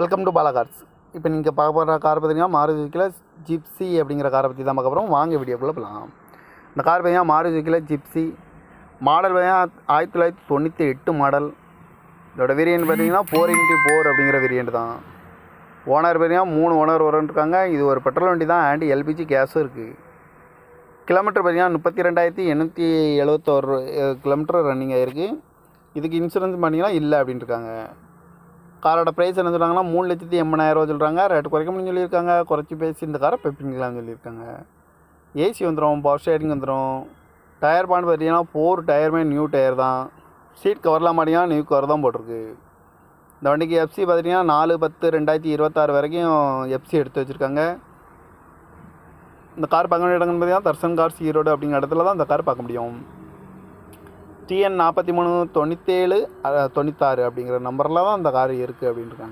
Welcome to Bala cars. இப்போ நீங்கள் பார்க்க போகிற கார் பார்த்தீங்கன்னா மாருதி சுசுக்கில ஜிப்சி அப்படிங்கிற காரை பற்றி தான் பார்க்க போகிறோம். வாங்க வீடியோக்குள்ளே போகலாம். இந்த கார் பார்த்தீங்கன்னா மாருதி சுசுக்கில ஜிப்சி மாடல் பார்த்தீங்கன்னா 1998 மாடல். இதோட வேரியன்ட் பார்த்தீங்கன்னா 4x4 அப்படிங்கிற வேரியன்ட் தான். ஓனர் பார்த்தீங்கன்னா 3 ஓனர் வரன்ட்ருக்காங்க. இது ஒரு பெட்ரோல் வண்டி தான், அண்ட் எல்பிஜி கேஸும் இருக்குது. கிலோமீட்டர் பார்த்தீங்கன்னா 32,871 கிலோமீட்டர் ரன்னிங் ஆகிருக்கு. இதுக்கு இன்சூரன்ஸ் பண்ணிங்கன்னா இல்லை அப்படின்ட்டு இருக்காங்க. காரோட ப்ரைஸ் என்ன சொல்கிறாங்கன்னா 3,80,000 சொல்கிறாங்க. ரேட்டு குறைக்க முடியும்னு சொல்லியிருக்காங்க. குறைச்சி பேசி இந்த காரை பெப்பிங்கலாம்னு சொல்லியிருக்காங்க. ஏசி வந்துடும், பவர் ஸ்டேரிங் வந்துடும். டயர் பாயிண்ட் பார்த்தீங்கன்னா 4 டயருமே நியூ டயர் தான். சீட் கவர்லாம் மாட்டிங்கன்னா நியூ கவர் தான் போட்டிருக்கு. இந்த வண்டிக்கு எஃப்சி பார்த்தீங்கன்னா 4/10/2026 வரைக்கும் எஃப்சி எடுத்து வச்சுருக்காங்க. இந்த கார் பார்க்க வேண்டிய இடங்கள்னு பார்த்தீங்கன்னா தர்சன் கார்ஸ் ஈரோடு அப்படிங்கிற இடத்துல தான் இந்த கார் பார்க்க முடியும். TN 43 97 96 அப்படிங்கிற நம்பரில் தான் இந்த கார் இருக்குது அப்படின்ட்டுருக்காங்க.